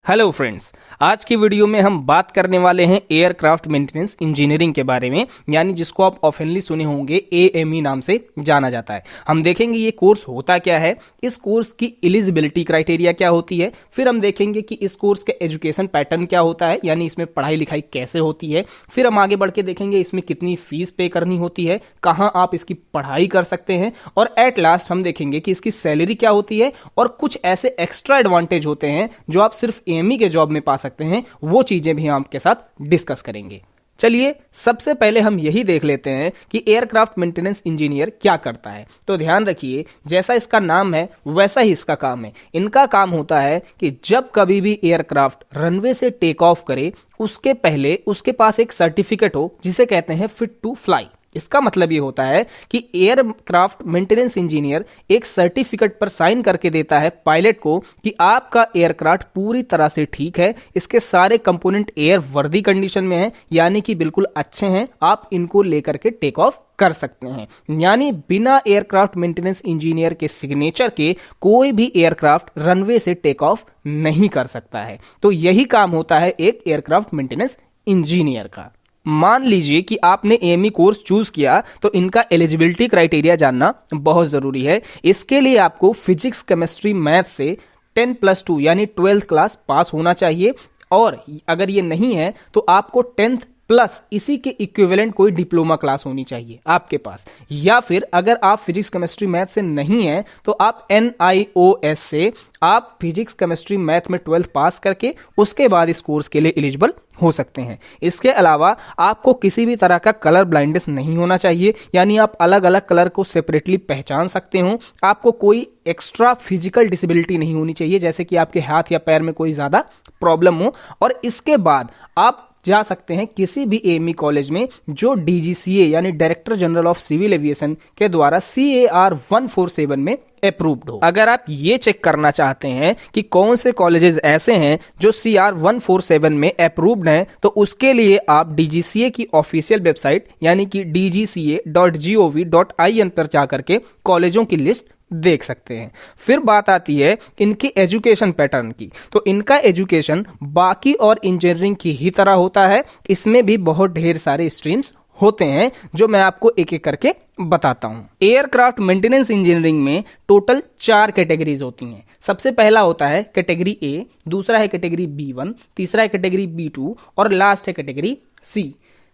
Hello friends, आज की video में हम बात करने वाले हैं एयरक्राफ्ट मेंटेनेंस इंजीनियरिंग के बारे में, यानी जिसको आप ऑफनली सुने होंगे एएमई नाम से जाना जाता है। हम देखेंगे ये कोर्स होता क्या है, इस कोर्स की एलिजिबिलिटी क्राइटेरिया क्या होती है, फिर हम देखेंगे कि इस कोर्स का एजुकेशन पैटर्न क्या होता है, यानी इसमें पढ़ाई लिखाई कैसे होती है। फिर हम आगे बढ़ के देखेंगे इसमें कितनी फीस पे करनी होती है, कहाँ आप इसकी पढ़ाई कर सकते हैं, और एट लास्ट हम देखेंगे कि इसकी सैलरी क्या होती है और कुछ ऐसे एक्स्ट्रा एडवांटेज होते हैं जो आप सिर्फ एएमई के जॉब में पा सकते हैं। वो चीजें भी हम आपके साथ डिस्कस करेंगे। चलिए सबसे पहले हम यही देख लेते हैं कि एयरक्राफ्ट मेंटेनेंस इंजीनियर क्या करता है। तो ध्यान रखिए, जैसा इसका नाम है वैसा ही इसका काम है। इनका काम होता है कि जब कभी भी एयरक्राफ्ट रनवे से टेक ऑफ करे उसके पहले उसके पास एक सर्टिफिकेट हो जिसे कहते हैं फिट टू फ्लाई। इसका मतलब ये होता है कि एयरक्राफ्ट मेंटेनेंस इंजीनियर एक सर्टिफिकेट पर साइन करके देता है पायलट को कि आपका एयरक्राफ्ट पूरी तरह से ठीक है, इसके सारे कंपोनेंट एयर वर्दी कंडीशन में हैं, यानी कि बिल्कुल अच्छे हैं, आप इनको लेकर के टेक ऑफ कर सकते हैं। यानी बिना एयरक्राफ्ट मेंटेनेंस इंजीनियर के सिग्नेचर के कोई भी एयरक्राफ्ट रनवे से टेक ऑफ नहीं कर सकता है। तो यही काम होता है एक एयरक्राफ्ट मेंटेनेंस इंजीनियर का। मान लीजिए कि आपने एएमई कोर्स चूज किया, तो इनका एलिजिबिलिटी क्राइटेरिया जानना बहुत जरूरी है। इसके लिए आपको फिजिक्स, केमिस्ट्री, मैथ से 10+2 यानी 12th क्लास पास होना चाहिए, और अगर ये नहीं है तो आपको 10th प्लस इसी के इक्विवेलेंट कोई डिप्लोमा क्लास होनी चाहिए आपके पास, या फिर अगर आप फिजिक्स, केमिस्ट्री, मैथ से नहीं है तो आप NIOS से आप फिजिक्स, केमिस्ट्री, मैथ में 12th पास करके उसके बाद इस कोर्स के लिए एलिजिबल हो सकते हैं। इसके अलावा आपको किसी भी तरह का कलर ब्लाइंडनेस नहीं होना चाहिए, यानी आप अलग अलग कलर को सेपरेटली पहचान सकते हो। आपको कोई एक्स्ट्रा फिजिकल डिसेबिलिटी नहीं होनी चाहिए, जैसे कि आपके हाथ या पैर में कोई ज्यादा प्रॉब्लम हो, और इसके बाद आप जा सकते हैं किसी भी एएमई कॉलेज में जो DGCA यानी director general of civil aviation के द्वारा CAR 147 में अप्रूव्ड हो। अगर आप ये चेक करना चाहते हैं कि कौन से कॉलेजेस ऐसे हैं जो CR 147 में अप्रूव्ड हैं, तो उसके लिए आप DGCA की ऑफिशियल वेबसाइट यानी कि dgca.gov.in पर जाकर के कॉलेजों की लिस्ट देख सकते हैं। फिर बात आती है इनकी एजुकेशन पैटर्न की। तो इनका एजुकेशन बाकी और इंजीनियरिंग की ही तरह होता है, इसमें भी बहुत ढेर सारे स्ट्रीम्स होते हैं जो मैं आपको एक एक करके बताता हूं। एयरक्राफ्ट मेंटेनेंस इंजीनियरिंग में टोटल 4 कैटेगरीज होती हैं। सबसे पहला होता है कैटेगरी A, दूसरा है कैटेगरी B1, तीसरा है कैटेगरी B2 और लास्ट है कैटेगरी C।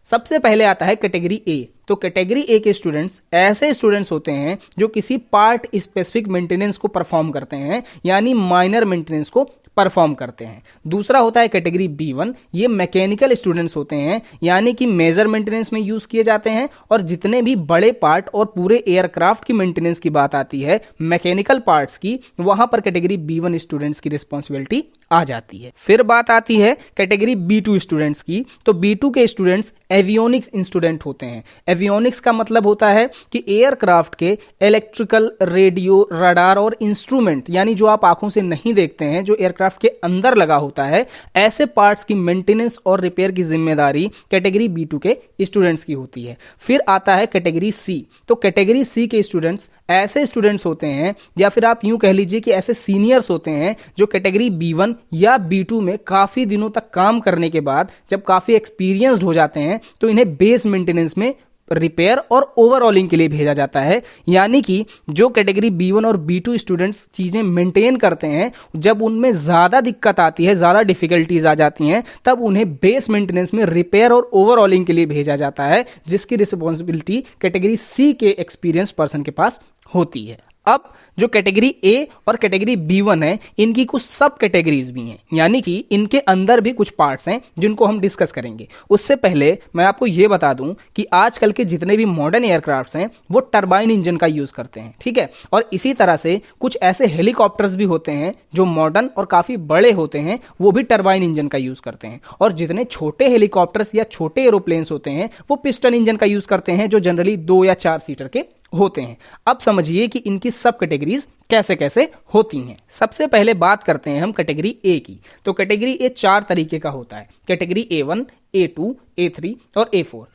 सबसे पहले आता है कैटेगरी A। तो कैटेगरी A के स्टूडेंट्स ऐसे स्टूडेंट्स होते हैं जो किसी पार्ट स्पेसिफिक मेंटेनेंस को परफॉर्म करते हैं, यानी माइनर मेंटेनेंस को परफॉर्म करते हैं। दूसरा होता है कैटेगरी B1, ये मैकेनिकल स्टूडेंट्स होते हैं, यानी कि मेजर मेंटेनेंस में यूज किए जाते हैं, और जितने भी बड़े पार्ट और पूरे एयरक्राफ्ट की मेंटेनेंस की बात आती है मैकेनिकल पार्ट्स की, वहां पर कैटेगरी B1 स्टूडेंट्स की रिस्पॉन्सिबिलिटी आ जाती है। फिर बात आती है कैटेगरी B2 स्टूडेंट्स की। तो B2 के स्टूडेंट्स एवियोनिक्स इंस्टूडेंट होते हैं। एवियोनिक्स का मतलब होता है कि एयरक्राफ्ट के इलेक्ट्रिकल, रेडियो, रडार और इंस्ट्रूमेंट, यानी जो आप आंखों से नहीं देखते हैं, जो एयरक्राफ्ट के अंदर लगा होता है, ऐसे पार्ट्स की मेंटेनेंस और रिपेयर की जिम्मेदारी कैटेगरी B2 के स्टूडेंट्स की होती है। फिर आता है कैटेगरी C। तो कैटेगरी C के स्टूडेंट्स ऐसे स्टूडेंट्स होते हैं, या फिर आप यूं कह लीजिए कि ऐसे सीनियर्स होते हैं जो कैटेगरी B1 या B2 में काफी दिनों तक काम करने के बाद जब काफी एक्सपीरियंस्ड हो जाते हैं तो इन्हें बेस मेंटेनेंस में रिपेयर और ओवरऑलिंग के लिए भेजा जाता है। यानी कि जो कैटेगरी B1 और B2 स्टूडेंट्स चीजें मेंटेन करते हैं, जब उनमें ज्यादा दिक्कत आती है, ज्यादा डिफिकल्टीज आ जाती हैं, तब उन्हें बेस मेंटेनेंस में रिपेयर और ओवरऑलिंग के लिए भेजा जाता है, जिसकी रिस्पॉन्सिबिलिटी कैटेगरी C के एक्सपीरियंस पर्सन के पास होती है। अब जो कैटेगरी A और कैटेगरी B1 है, इनकी कुछ सब कैटेगरीज भी हैं, यानी कि इनके अंदर भी कुछ पार्ट्स हैं जिनको हम डिस्कस करेंगे। उससे पहले मैं आपको यह बता दूं कि आजकल के जितने भी मॉडर्न एयरक्राफ्ट्स हैं वो टरबाइन इंजन का यूज करते हैं, ठीक है। और इसी तरह से कुछ ऐसे हेलीकॉप्टर्स भी होते हैं जो मॉडर्न और काफी बड़े होते हैं, वो भी टरबाइन इंजन का यूज करते हैं। और जितने छोटे हेलीकॉप्टर्स या छोटे एरोप्लेन्स होते हैं वो पिस्टन इंजन का यूज करते हैं, जो जनरली 2 या 4 सीटर के होते हैं। अब समझिए कि इनकी सब कैटेगरीज कैसे कैसे होती हैं। सबसे पहले बात करते हैं हम कैटेगरी A की। तो कैटेगरी A 4 तरीके का होता है। कैटेगरी A1, A2, A3 और A4।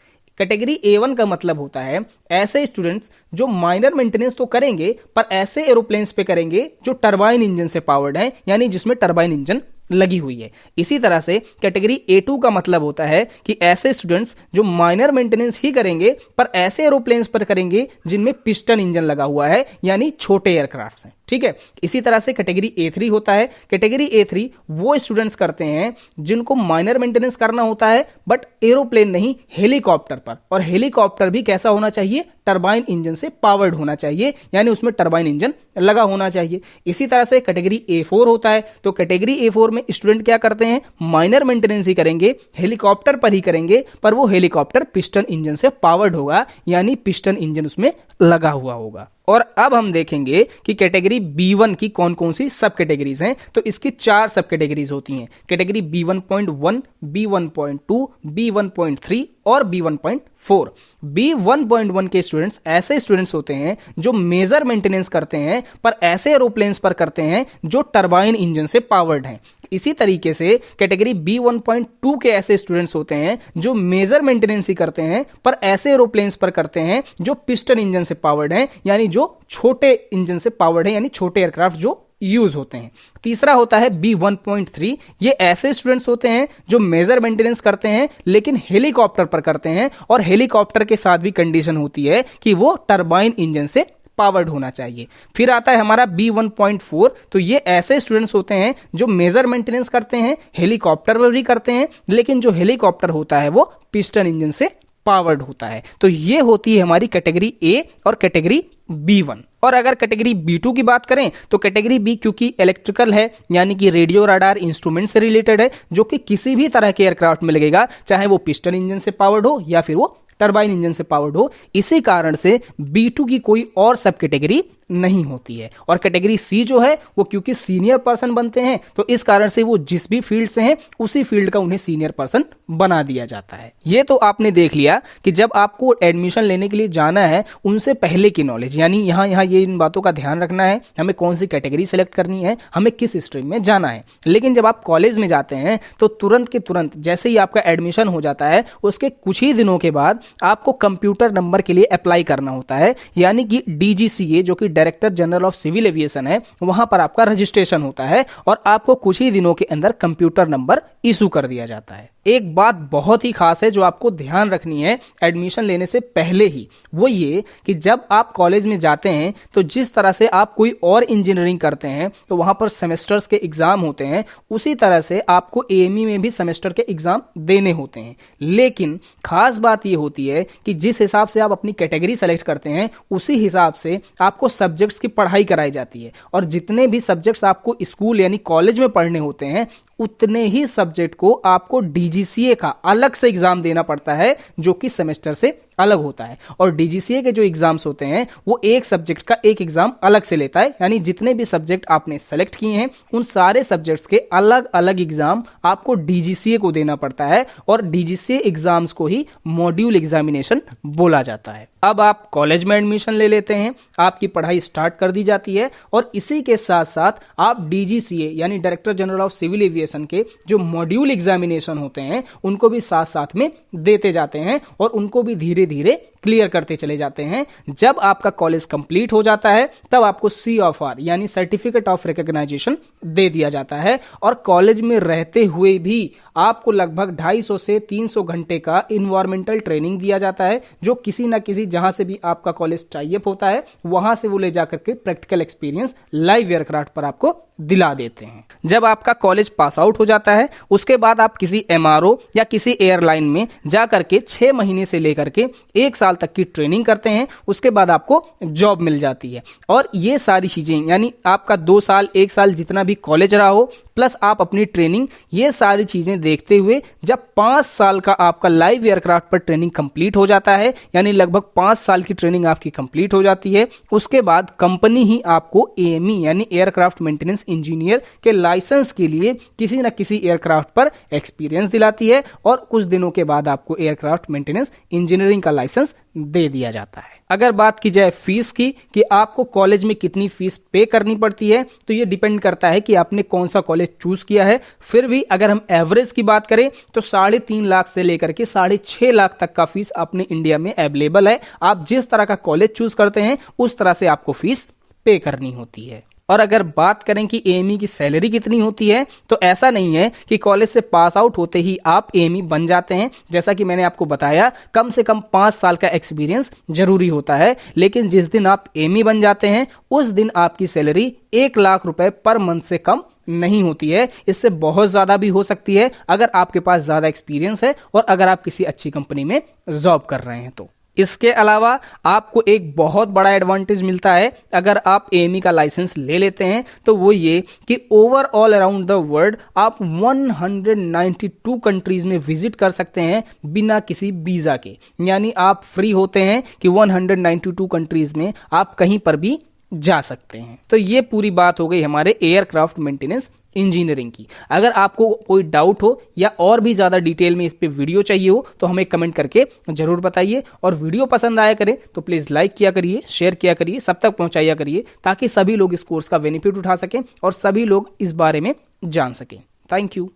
कैटेगरी A1 का मतलब होता है ऐसे स्टूडेंट्स जो माइनर मेंटेनेंस तो करेंगे पर ऐसे एरोप्लेन्स पे करेंगे जो टरबाइन इंजन से पावर्ड हैं, यानी जिसमें टरबाइन इंजन लगी हुई है। इसी तरह से कैटेगरी A2 का मतलब होता है कि ऐसे स्टूडेंट्स जो माइनर मेंटेनेंस ही करेंगे पर ऐसे एरोप्लेन्स पर करेंगे जिनमें पिस्टन इंजन लगा हुआ है, यानी छोटे एयरक्राफ्ट्स हैं। ठीक है, इसी तरह से कैटेगरी A3 होता है। कैटेगरी A3 वो स्टूडेंट्स करते हैं जिनको माइनर मेंटेनेंस करना होता है बट एरोप्लेन नहीं, हेलीकॉप्टर पर। और हेलीकॉप्टर भी कैसा होना चाहिए? टरबाइन इंजन से पावर्ड होना चाहिए, यानी उसमें टरबाइन इंजन लगा होना चाहिए। इसी तरह से कैटेगरी A4 होता है। तो कैटेगरी A4 में स्टूडेंट क्या करते हैं? माइनर मेंटेनेंस ही करेंगे, हेलीकॉप्टर पर ही करेंगे, पर वो हेलीकॉप्टर पिस्टन इंजन से पावर्ड होगा, यानी पिस्टन इंजन उसमें लगा हुआ होगा। और अब हम देखेंगे कि कैटेगरी B1 की कौन कौन सी सब कैटेगरीज हैं। तो इसकी 4 सब कैटेगरीज होती हैं। कैटेगरी B1.1, B1.2, B1.3 और B1.4। B1.1 के स्टूडेंट्स ऐसे स्टूडेंट्स होते हैं जो मेजर मेंटेनेंस करते हैं पर ऐसे एरोप्लेन्स पर करते हैं जो टरबाइन इंजन से पावर्ड हैं। इसी तरीके से कैटेगरी B1.2 के ऐसे स्टूडेंट्स होते हैं जो मेजर मेंटेनेंस ही करते हैं पर ऐसे एरोप्लेन्स पर करते हैं जो पिस्टन इंजन से पावर्ड हैं, यानी जो छोटे इंजन से पावर्ड है, यानी छोटे एयरक्राफ्ट जो यूज होते हैं। तीसरा होता है B1.3। ये ऐसे स्टूडेंट्स होते हैं जो मेजर मेंटेनेंस करते हैं लेकिन हेलीकॉप्टर पर करते हैं, और हेलीकॉप्टर के साथ भी कंडीशन होती है कि वो टरबाइन इंजन से पावर्ड होना चाहिए। फिर आता है हमारा B1.4। तो ये ऐसे स्टूडेंट्स होते हैं जो मेजर मेंटेनेंस करते हैं, हेलीकॉप्टर पर भी करते हैं, लेकिन जो हेलीकॉप्टर होता है वो पिस्टन इंजन से पावर्ड होता है। तो ये होती है हमारी कैटेगरी A और कैटेगरी B1। और अगर कैटेगरी B2 की बात करें तो कैटेगरी B क्योंकि इलेक्ट्रिकल है, यानी कि रेडियो राडार इंस्ट्रूमेंट से रिलेटेड है, जो कि किसी भी तरह के एयरक्राफ्ट में लगेगा, चाहे वो पिस्टन इंजन से पावर्ड हो या फिर वो टरबाइन इंजन से पावर्ड हो। इसी कारण से B2 की कोई और सब कैटेगरी नहीं होती है। और कैटेगरी C जो है वो क्योंकि सीनियर पर्सन बनते हैं, तो इस कारण से वो जिस भी फील्ड से हैं उसी फील्ड का उन्हें सीनियर पर्सन बना दिया जाता है। ये तो आपने देख लिया कि जब आपको एडमिशन लेने के लिए जाना है उनसे पहले की नॉलेज, यानी यहाँ ये इन बातों का ध्यान रखना है, हमें कौन सी कैटेगरी सेलेक्ट करनी है, हमें किस स्ट्रीम में जाना है। लेकिन जब आप कॉलेज में जाते हैं तो तुरंत के तुरंत जैसे ही आपका एडमिशन हो जाता है उसके कुछ ही दिनों के बाद आपको कंप्यूटर नंबर के लिए अप्लाई करना होता है, यानी कि DGCA जो कि director general of civil aviation है, वहां पर आपका रजिस्ट्रेशन होता है और आपको कुछ ही दिनों के अंदर कंप्यूटर नंबर इशू कर दिया जाता है। एक बात बहुत ही खास है जो आपको ध्यान रखनी है एडमिशन लेने से पहले ही, वो ये कि जब आप कॉलेज में जाते हैं तो जिस तरह से आप कोई और इंजीनियरिंग करते हैं तो वहां पर सेमेस्टर्स के एग्जाम होते हैं, उसी तरह से आपको AME में भी सेमेस्टर के एग्जाम देने होते हैं। लेकिन खास बात ये होती है कि जिस हिसाब से आप अपनी कैटेगरी सेलेक्ट करते हैं उसी हिसाब से आपको सब्जेक्ट्स की पढ़ाई कराई जाती है, और जितने भी सब्जेक्ट्स आपको स्कूल यानी कॉलेज में पढ़ने होते हैं उतने ही सब्जेक्ट को आपको DGCA का अलग से एग्जाम देना पड़ता है, जो कि सेमेस्टर से अलग होता है। और DGCA के जो एग्जाम्स होते हैं वो एक सब्जेक्ट का एक एग्जाम अलग से लेता है, यानी जितने भी सब्जेक्ट आपने सेलेक्ट किए हैं उन सारे सब्जेक्ट्स के अलग अलग एग्जाम आपको DGCA को देना पड़ता है, और DGCA एग्जाम्स को ही मॉड्यूल एग्जामिनेशन बोला जाता है। अब आप कॉलेज में एडमिशन ले लेते हैं, आपकी पढ़ाई स्टार्ट कर दी जाती है, और इसी के साथ साथ आप DGCA यानी director general of civil aviation के जो मॉड्यूल एग्जामिनेशन होते हैं उनको भी साथ साथ में देते जाते हैं, और उनको भी धीरे धीरे क्लियर करते चले जाते हैं। जब आपका कॉलेज कंप्लीट हो जाता है तब आपको COFR यानी सर्टिफिकेट ऑफ रिकॉग्नाइजेशन दे दिया जाता है, और कॉलेज में रहते हुए भी आपको लगभग 250 से 300 घंटे का इन्वायरमेंटल ट्रेनिंग दिया जाता है, जो किसी ना किसी जहां से भी आपका कॉलेज टाई अप होता है वहां से वो ले जाकर के प्रैक्टिकल एक्सपीरियंस लाइव एयरक्राफ्ट पर आपको दिला देते हैं। जब आपका कॉलेज पास आउट हो जाता है उसके बाद आप किसी MRO या किसी एयरलाइन में जा करके 6 महीने से लेकर के 1 साल तक की ट्रेनिंग करते हैं, उसके बाद आपको जॉब मिल जाती है। और ये सारी चीजें यानी आपका 2 साल 1 साल जितना भी कॉलेज रहा हो प्लस आप अपनी ट्रेनिंग, ये सारी चीजें देखते हुए जब 5 साल का आपका लाइव एयरक्राफ्ट पर ट्रेनिंग कंप्लीट हो जाता है, यानी लगभग 5 साल की ट्रेनिंग आपकी कंप्लीट हो जाती है, उसके बाद कंपनी ही आपको AME यानी एयरक्राफ्ट मेंटेनेंस इंजीनियर के लाइसेंस के लिए किसी न किसी एयरक्राफ्ट पर एक्सपीरियंस दिलाती है, और कुछ दिनों के बाद आपको एयरक्राफ्ट मेंटेनेंस इंजीनियरिंग का लाइसेंस दे दिया जाता है। अगर बात की जाए फीस की कि आपको कॉलेज में कितनी फीस पे करनी पड़ती है, तो ये डिपेंड करता है कि आपने कौन सा कॉलेज चूज किया है। फिर भी अगर हम एवरेज की बात करें तो 3.5 लाख से लेकर के 6.5 लाख तक का फीस अपने इंडिया में अवेलेबल है। आप जिस तरह का कॉलेज चूज करते हैं उस तरह से आपको फीस पे करनी होती है। और अगर बात करें कि एएमई की सैलरी कितनी होती है, तो ऐसा नहीं है कि कॉलेज से पास आउट होते ही आप एएमई बन जाते हैं। जैसा कि मैंने आपको बताया, कम से कम 5 साल का एक्सपीरियंस जरूरी होता है। लेकिन जिस दिन आप एएमई बन जाते हैं उस दिन आपकी सैलरी 1 लाख रुपए पर मंथ से कम नहीं होती है। इससे बहुत ज्यादा भी हो सकती है अगर आपके पास ज्यादा एक्सपीरियंस है और अगर आप किसी अच्छी कंपनी में जॉब कर रहे हैं तो। इसके अलावा आपको एक बहुत बड़ा एडवांटेज मिलता है अगर आप एएमई का लाइसेंस ले लेते हैं, तो वो ये कि ओवरऑल अराउंड द वर्ल्ड आप 192 कंट्रीज में विजिट कर सकते हैं बिना किसी वीजा के। यानी आप फ्री होते हैं कि 192 कंट्रीज में आप कहीं पर भी जा सकते हैं। तो ये पूरी बात हो गई हमारे एयरक्राफ्ट मेंटेनेंस इंजीनियरिंग की। अगर आपको कोई डाउट हो या और भी ज़्यादा डिटेल में इस पे वीडियो चाहिए हो तो हमें कमेंट करके ज़रूर बताइए। और वीडियो पसंद आया करे तो प्लीज़ लाइक किया करिए, शेयर किया करिए, सब तक पहुंचाया करिए ताकि सभी लोग इस कोर्स का बेनिफिट उठा सकें और सभी लोग इस बारे में जान सकें। Thank you.